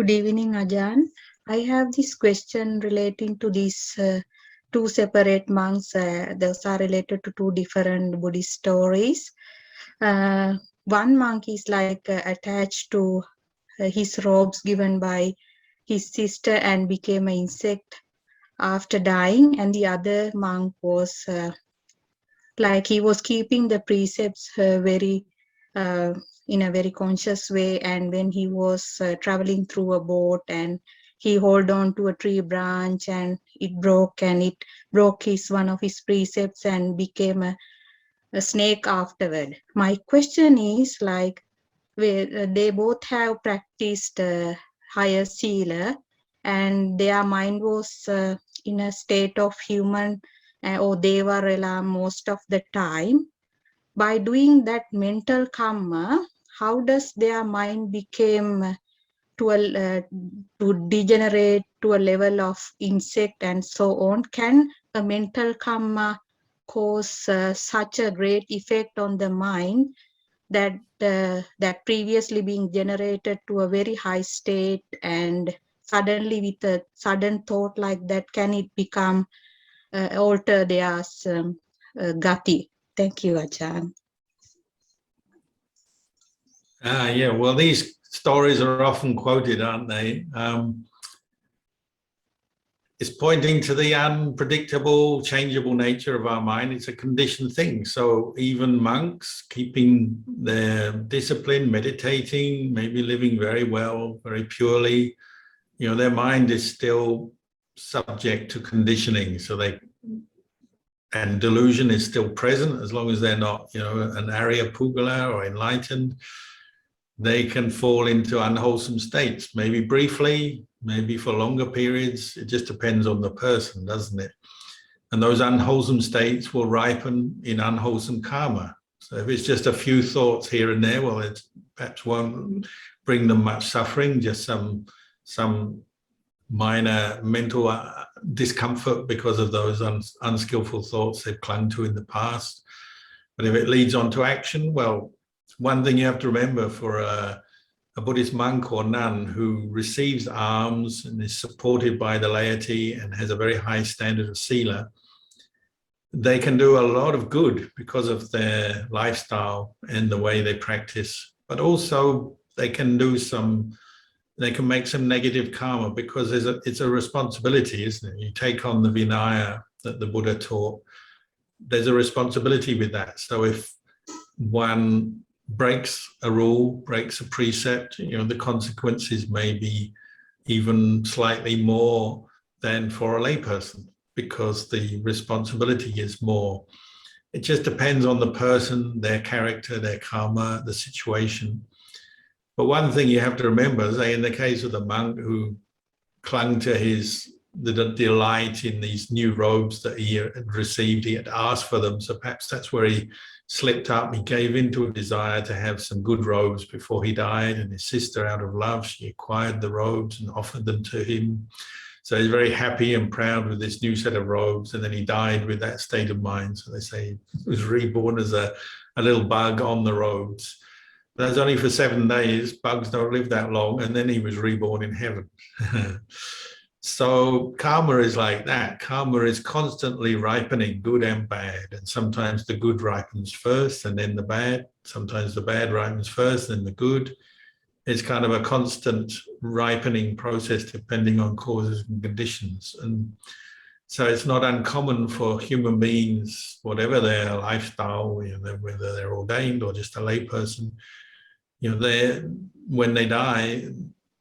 Good evening, Ajahn. I have this question relating to these two separate monks. Those are related to two different Buddhist stories. One monk is like attached to his robes given by his sister and became an insect after dying, and the other monk was like he was keeping the precepts very uh, in a very conscious way, and when he was traveling through a boat and he hold on to a tree branch and it broke, and it broke his one of his precepts and became a snake afterward. My question is like, where they both have practiced higher sila and their mind was in a state of human or deva rela most of the time. By doing that mental karma, how does their mind become to degenerate to a level of insect and so on? Can a mental karma cause such a great effect on the mind that that previously being generated to a very high state, and suddenly with a sudden thought like that, can it become alter their gati? Thank you, Ajahn. Yeah, well, these stories are often quoted, aren't they? It's pointing to the unpredictable, changeable nature of our mind. It's a conditioned thing. So even monks keeping their discipline, meditating, maybe living very well, very purely, you know, their mind is still subject to conditioning. So and delusion is still present as long as they're not, you know, an Arya Pugala or enlightened. They can fall into unwholesome states, maybe briefly, maybe for longer periods. It just depends on the person, doesn't it? And those unwholesome states will ripen in unwholesome karma. So if it's just a few thoughts here and there, well, it perhaps won't bring them much suffering, just some minor mental discomfort because of those unskillful thoughts they've clung to in the past. But if it leads on to action, well, one thing you have to remember for a Buddhist monk or nun who receives alms and is supported by the laity and has a very high standard of sila, they can do a lot of good because of their lifestyle and the way they practice. But also they can make some negative karma because it's a responsibility, isn't it? You take on the Vinaya that the Buddha taught. There's a responsibility with that. So if one breaks a rule, breaks a precept, you know, the consequences may be even slightly more than for a layperson because the responsibility is more. It just depends on the person, their character, their karma, the situation. But one thing you have to remember, say in the case of the monk who clung to the delight in these new robes that he had received, he had asked for them, so perhaps that's where he slipped up. He gave into a desire to have some good robes before he died, and his sister, out of love, she acquired the robes and offered them to him. So he's very happy and proud with this new set of robes, and then he died with that state of mind. So they say he was reborn as a little bug on the robes. But that's only for 7 days. Bugs don't live that long, and then he was reborn in heaven. So karma is like that. Karma is constantly ripening, good and bad. And sometimes the good ripens first and then the bad. Sometimes the bad ripens first, then the good. It's kind of a constant ripening process depending on causes and conditions. And so it's not uncommon for human beings, whatever their lifestyle, you know, whether they're ordained or just a layperson, you know, when they die,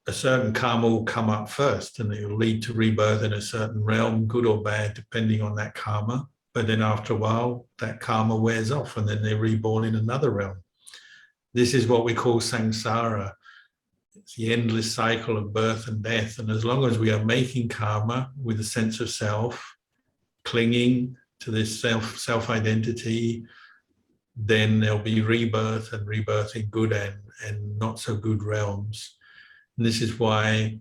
a certain karma will come up first and it will lead to rebirth in a certain realm, good or bad, depending on that karma. But then after a while, that karma wears off and then they're reborn in another realm. This is what we call samsara. It's the endless cycle of birth and death. And as long as we are making karma with a sense of self, clinging to this self-identity, then there'll be rebirth and rebirth in good and not so good realms. And this is why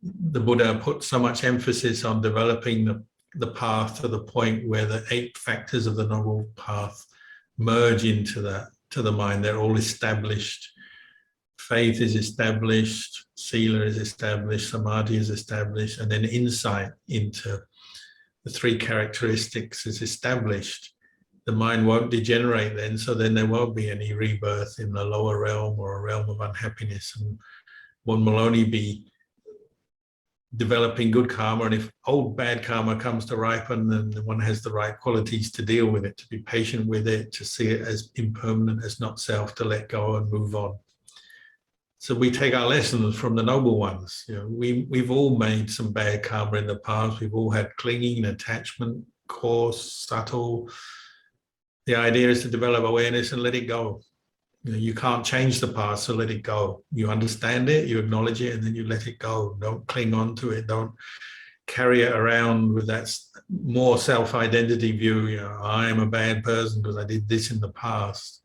the Buddha put so much emphasis on developing the path to the point where the 8 factors of the Noble Path merge into the mind. They're all established faith is established, sila is established, samadhi is established, and then insight into the three characteristics is established, the mind won't degenerate then, so then there won't be any rebirth in the lower realm or a realm of unhappiness, and one will only be developing good karma. And if old bad karma comes to ripen, then one has the right qualities to deal with it, to be patient with it, to see it as impermanent, as not self, to let go and move on. So we take our lessons from the noble ones. You know, we've all made some bad karma in the past. We've all had clinging, attachment, coarse, subtle. The idea is to develop awareness and let it go. You know, you can't change the past, so let it go. You understand it, you acknowledge it, and then you let it go. Don't cling on to it. Don't carry it around with that more self-identity view. You know, I am a bad person because I did this in the past.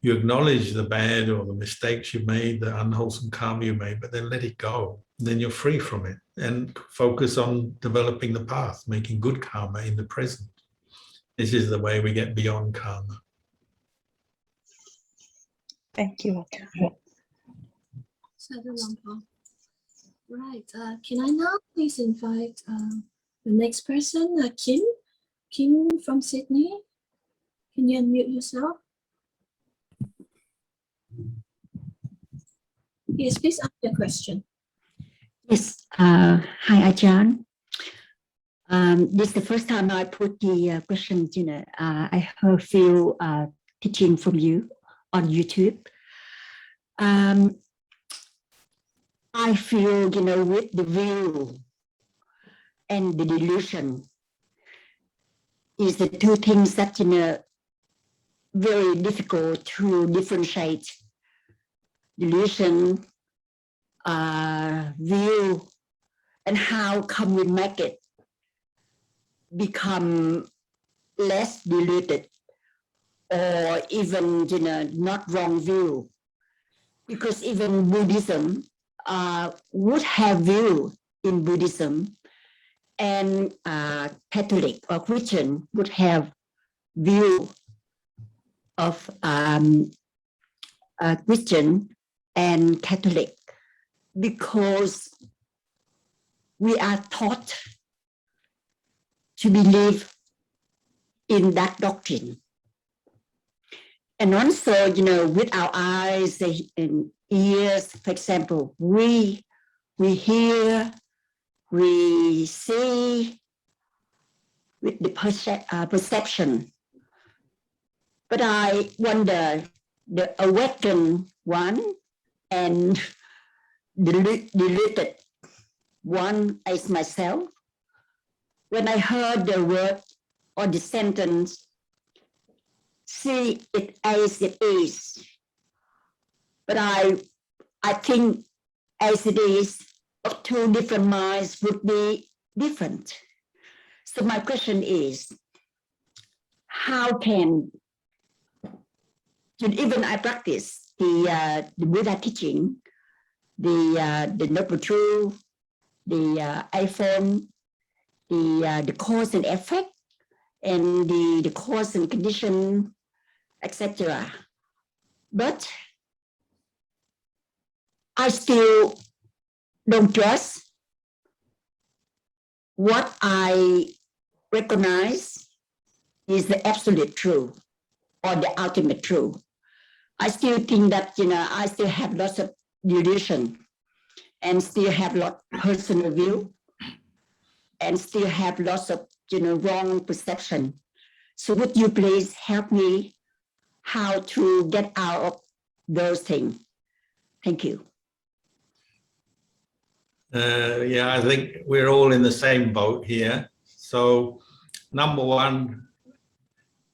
You acknowledge the bad or the mistakes you made, the unwholesome karma you made, but then let it go. Then you're free from it and focus on developing the path, making good karma in the present. This is the way we get beyond karma. Thank you. Right. Can I now please invite the next person, Kim? Kim from Sydney. Can you unmute yourself? Yes, please ask your question. Yes. Hi, Ajahn. This is the first time I put the questions. I heard a few teaching from you on YouTube. I feel, with the view and the delusion is the two things that, very difficult to differentiate. Delusion, view, and how come we make it become less deluded or even, not wrong view. Because even Buddhism would have view in Buddhism, and Catholic or Christian would have view of Christian and Catholic, because we are taught to believe in that doctrine. And also, with our eyes and ears, for example, we hear, we see with the perception. But I wonder, the awakened one and deluded one as myself, when I heard the word or the sentence, see it as it is. But I think as it is, of two different minds would be different. So my question is, how can, even I practice the Buddha teaching, the Noble Truth, the iPhone, the cause and effect, and the cause and condition, etc. But I still don't trust what I recognize is the absolute truth or the ultimate truth. I still think that, I still have lots of delusion and still have lots of personal view and still have lots of, wrong perception. So would you please help me how to get out of those things? Thank you. Yeah, I think we're all in the same boat here. So, number one,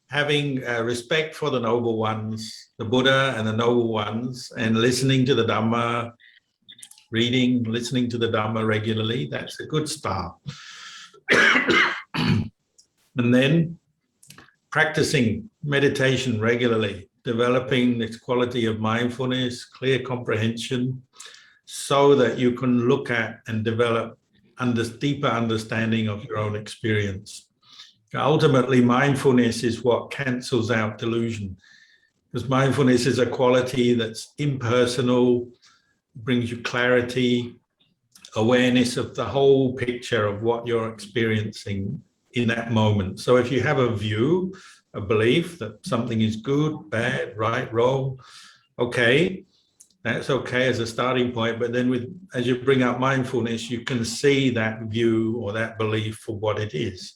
having respect for the noble ones, the Buddha and the noble ones, and listening to the Dhamma, listening to the Dhamma regularly, that's a good start. And then practicing meditation regularly, developing this quality of mindfulness, clear comprehension, so that you can look at and develop deeper understanding of your own experience. Ultimately, mindfulness is what cancels out delusion. Because mindfulness is a quality that's impersonal, brings you clarity, awareness of the whole picture of what you're experiencing in that moment. So if you have a view, a belief that something is good, bad, right, wrong, okay, that's okay as a starting point. But then as you bring up mindfulness, you can see that view or that belief for what it is.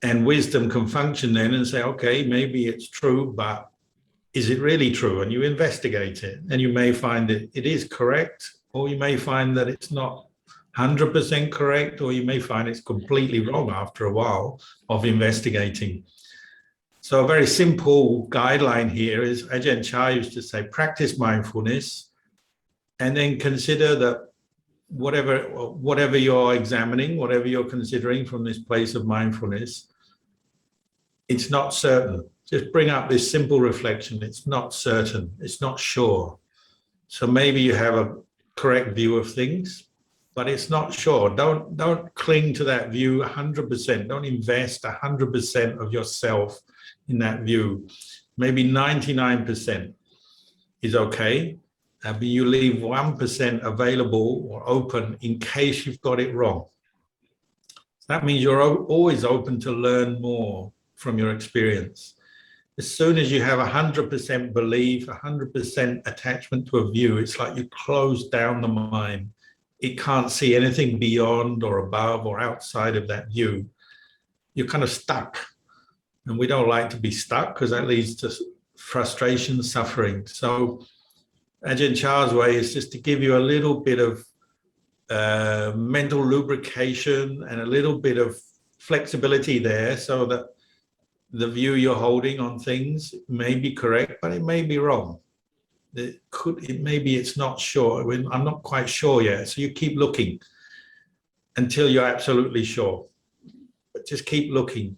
And wisdom can function then and say, okay, maybe it's true, but is it really true? And you investigate it, and you may find that it is correct, or you may find that it's not 100% correct, or you may find it's completely wrong after a while of investigating. So a very simple guideline here is, Ajahn Chah used to say, practice mindfulness, and then consider that whatever you're examining, whatever you're considering from this place of mindfulness, it's not certain. Just bring up this simple reflection. It's not certain. It's not sure. So maybe you have a correct view of things, but it's not sure. Don't cling to that view 100%. Don't invest 100% of yourself in that view. Maybe 99% is okay, but you leave 1% available or open in case you've got it wrong. That means you're always open to learn more from your experience. As soon as you have 100% belief, 100% attachment to a view, it's like you close down the mind. It can't see anything beyond or above or outside of that view. You're kind of stuck. And we don't like to be stuck because that leads to frustration, suffering. So Ajahn Chah's way is just to give you a little bit of mental lubrication and a little bit of flexibility there, so that the view you're holding on things may be correct, but it may be wrong. Maybe it's not sure. I'm not quite sure yet. So you keep looking until you're absolutely sure. But just keep looking,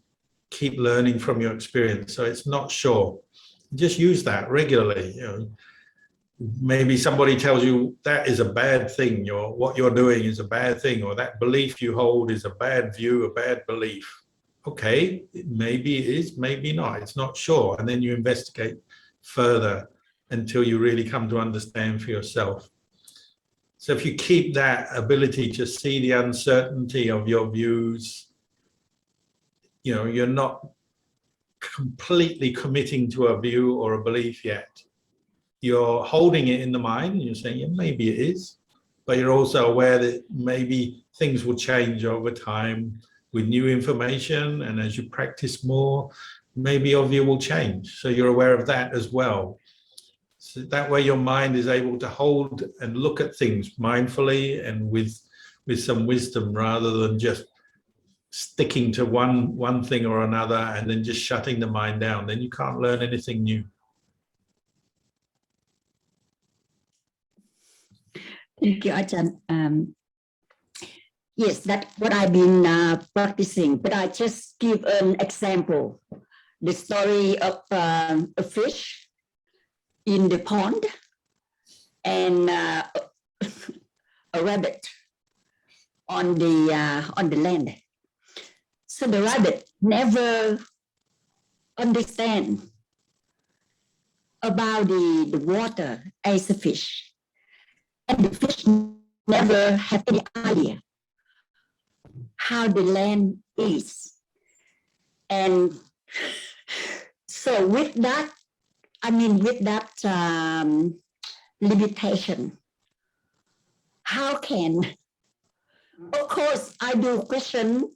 keep learning from your experience. So it's not sure. Just use that regularly. You know, maybe somebody tells you that is a bad thing. What you're doing is a bad thing, or that belief you hold is a bad view, a bad belief. Okay, maybe it is, maybe not. It's not sure. And then you investigate further until you really come to understand for yourself. So if you keep that ability to see the uncertainty of your views, you know, you're not completely committing to a view or a belief yet. You're holding it in the mind and you're saying, yeah, maybe it is, but you're also aware that maybe things will change over time with new information, and as you practice more, maybe your view will change. So you're aware of that as well. So that way your mind is able to hold and look at things mindfully and with some wisdom, rather than just sticking to one thing or another and then just shutting the mind down. Then you can't learn anything new. Thank you, Ajahn. Yes, that's what I've been practicing, but I just give an example. The story of a fish in the pond and a rabbit on the land. So the rabbit never understand about the water as a fish, and the fish never have any idea how the land is. And so with that limitation, how can, of course, I do question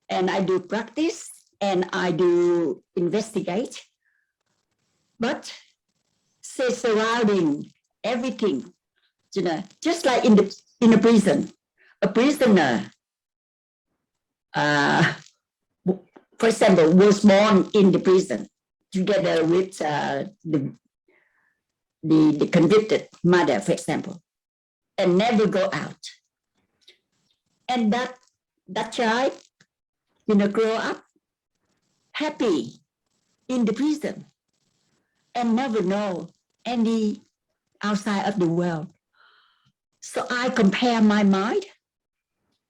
and I do practice and I do investigate, but say surrounding everything, you know, just like in a prison, a prisoner, for example, was born in the prison together with the convicted mother, for example, and never go out. And that child, you know, grow up happy in the prison and never know any outside of the world. So I compare my mind.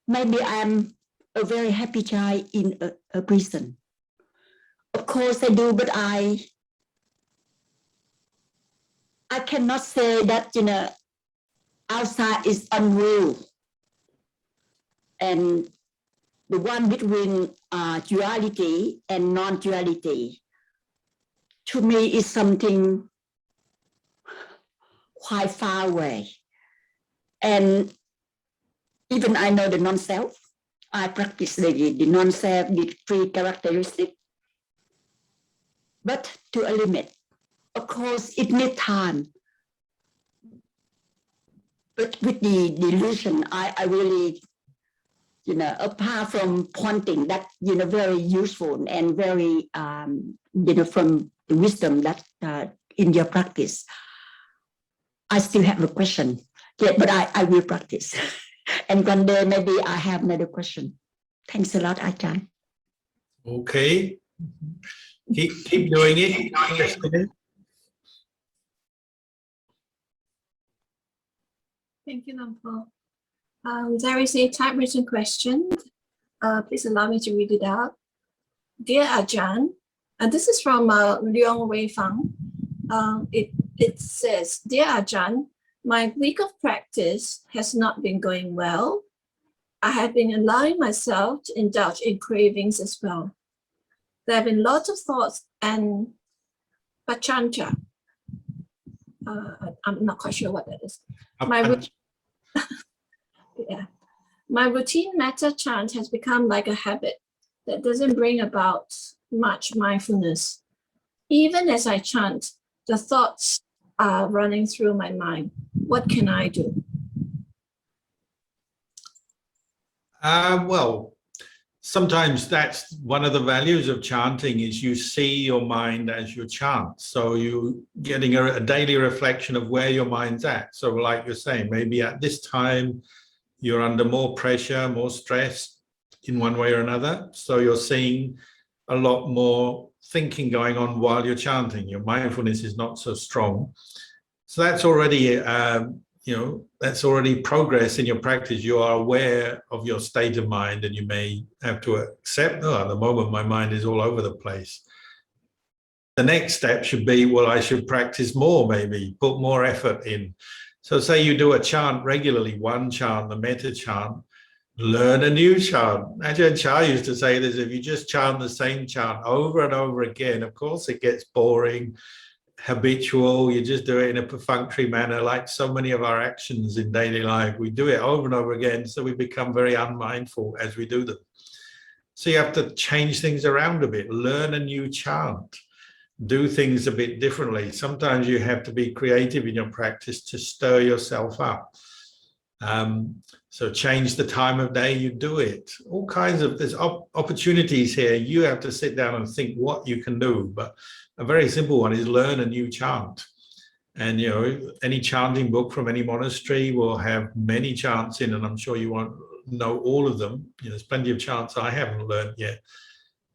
Maybe I'm a very happy child in a prison. Of course I do, but I I cannot say that, outside is unreal. And the one between duality and non-duality, to me, is something quite far away. And even I know the non-self, I practice the non-self, the three characteristics, but to a limit. Of course, it needs time. But with the delusion, I really, apart from pointing that, very useful and very, from the wisdom that in your practice, I still have a question. Yeah, but I will practice. And one day, maybe I have another question. Thanks a lot, Ajahn. Okay. Keep doing it. Thank you, Lampo. There is a typewritten question. Please allow me to read it out. Dear Ajahn, and this is from Leong Wei Fang. It says, Dear Ajahn, my week of practice has not been going well. I have been allowing myself to indulge in cravings as well. There have been lots of thoughts and pachanta. I'm not quite sure what that is. My routine metta chant has become like a habit that doesn't bring about much mindfulness. Even as I chant, the thoughts are running through my mind. What can I do? Well, sometimes that's one of the values of chanting, is you see your mind as you chant. So you're getting a daily reflection of where your mind's at. So like you're saying, maybe at this time, you're under more pressure, more stress in one way or another. So you're seeing a lot more thinking going on while you're chanting. Your mindfulness is not so strong. So that's already, that's already progress in your practice. You are aware of your state of mind, and you may have to accept, at the moment my mind is all over the place. The next step should be, well, I should practice more, maybe put more effort in. So say you do a chant regularly, one chant, the metta chant, learn a new chant. Ajahn Chah used to say this: if you just chant the same chant over and over again, of course it gets boring, habitual. You just do it in a perfunctory manner, like so many of our actions in daily life. We do it over and over again, so we become very unmindful as we do them. So you have to change things around a bit, learn a new chant, do things a bit differently. Sometimes you have to be creative in your practice to stir yourself up. So change the time of day you do it. All kinds of, there's opportunities here. You have to sit down and think what you can do. But a very simple one is learn a new chant. And, any chanting book from any monastery will have many chants in, and I'm sure you won't know all of them. There's plenty of chants I haven't learned yet.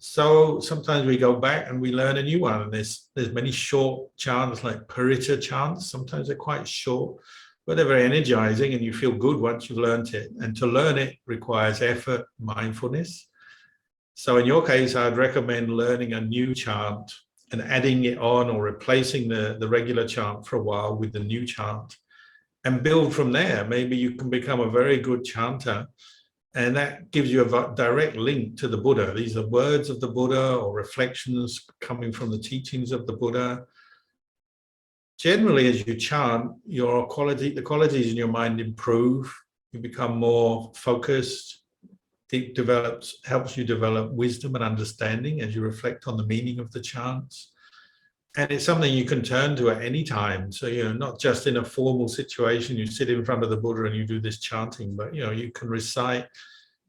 So sometimes we go back and we learn a new one. And there's many short chants like Paritta chants. Sometimes they're quite short, but they're very energizing, and you feel good once you've learned it. And to learn it requires effort, mindfulness. So in your case, I'd recommend learning a new chant and adding it on, or replacing the regular chant for a while with the new chant, and build from there. Maybe you can become a very good chanter, and that gives you a direct link to the Buddha. These are words of the Buddha or reflections coming from the teachings of the Buddha. Generally, as you chant, the qualities in your mind improve. You become more focused. It helps you develop wisdom and understanding as you reflect on the meaning of the chants. And it's something you can turn to at any time. So, not just in a formal situation, you sit in front of the Buddha and you do this chanting, but, you can recite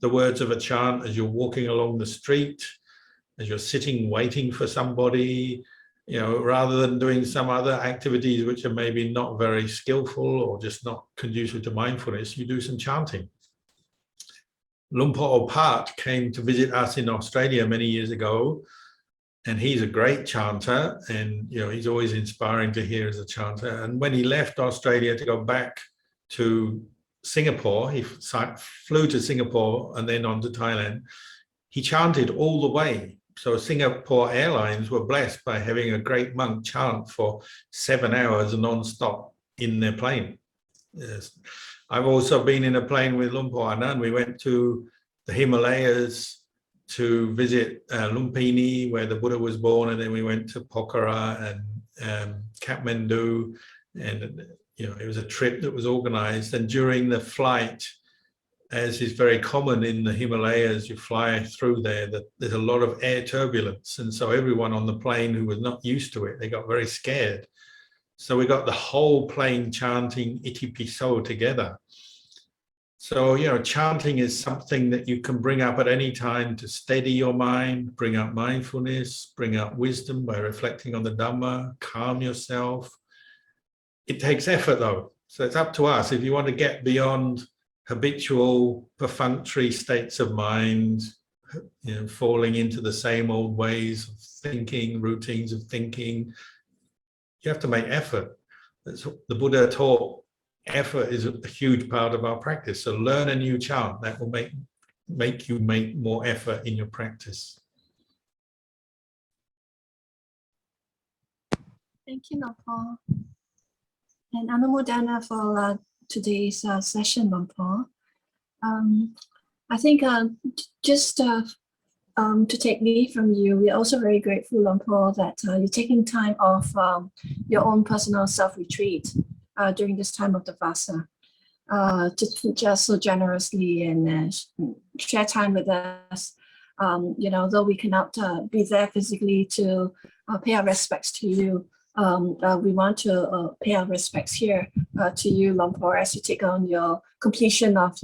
the words of a chant as you're walking along the street, as you're sitting waiting for somebody, rather than doing some other activities which are maybe not very skillful or just not conducive to mindfulness. You do some chanting. Luang Por Opat came to visit us in Australia many years ago, and he's a great chanter, and he's always inspiring to hear as a chanter. And when he left Australia to go back to Singapore, he flew to Singapore and then on to Thailand. He chanted all the way So Singapore Airlines were blessed by having a great monk chant for 7 hours non-stop in their plane. Yes. I've also been in a plane with Luang Por Anand. We went to the Himalayas to visit Lumpini, where the Buddha was born, and then we went to Pokhara and Kathmandu, and it was a trip that was organized. And during the flight, as is very common in the Himalayas, you fly through there, that there's a lot of air turbulence, and so everyone on the plane who was not used to it, they got very scared. So we got the whole plane chanting Iti Piso together. So, chanting is something that you can bring up at any time to steady your mind, bring up mindfulness, bring up wisdom by reflecting on the Dhamma, calm yourself. It takes effort though. So it's up to us. If you want to get beyond habitual, perfunctory states of mind, falling into the same old ways of thinking, routines of thinking, you have to make effort. That's what the Buddha taught. Effort is a huge part of our practice. So learn a new chant. That will make you make more effort in your practice. Thank you, Luang Por. And Anumodana for today's session, Luang Por. I think just to take leave from you, we're also very grateful, Luang Por, that you're taking time off your own personal self-retreat during this time of the Vasa to teach us so generously and share time with us. Though we cannot be there physically to pay our respects to you, we want to pay our respects here to you, Luang Por, as you take on your completion of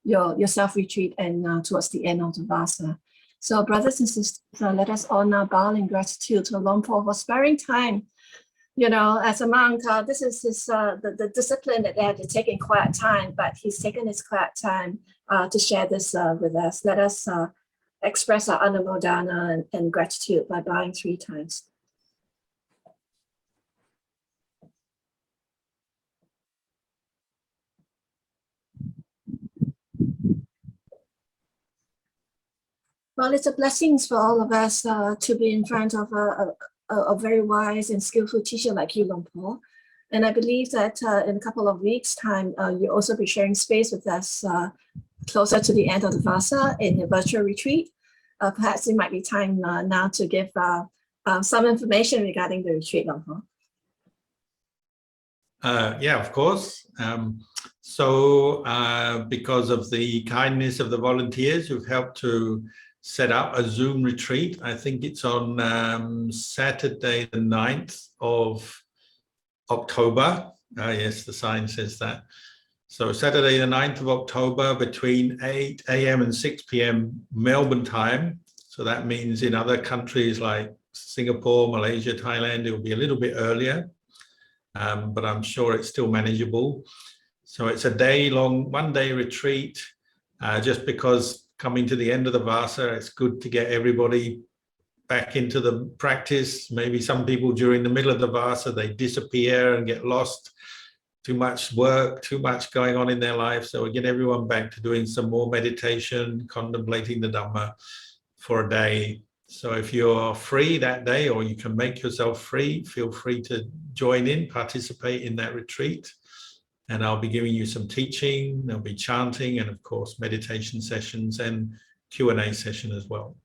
your self-retreat and towards the end of the Vasa. So brothers and sisters, let us all now bow in gratitude to Luang Por for sparing time. As a monk, this is the discipline that they have to take in quiet time, but he's taken his quiet time to share this with us. Let us express our anumodana and gratitude by bowing 3 times. Well, it's a blessing for all of us to be in front of a very wise and skillful teacher like you, Luang Por. And I believe that in a couple of weeks' time, you'll also be sharing space with us closer to the end of the Vasa in a virtual retreat. Perhaps it might be time now to give some information regarding the retreat, Luang Por. Yeah, of course. Because of the kindness of the volunteers who've helped to set up a Zoom retreat, I think it's on Saturday the 9th of October. Yes, the sign says that. So Saturday the 9th of October between 8 a.m. and 6 p.m. Melbourne time. So that means in other countries like Singapore, Malaysia, Thailand, it will be a little bit earlier. But I'm sure it's still manageable. So it's a day-long, one-day retreat, just because coming to the end of the Vasa, it's good to get everybody back into the practice. Maybe some people during the middle of the Vasa, they disappear and get lost. Too much work, too much going on in their life. So we get everyone back to doing some more meditation, contemplating the Dhamma for a day. So if you're free that day, or you can make yourself free, feel free to join in, participate in that retreat. And I'll be giving you some teaching, there'll be chanting, and of course, meditation sessions and Q&A session as well.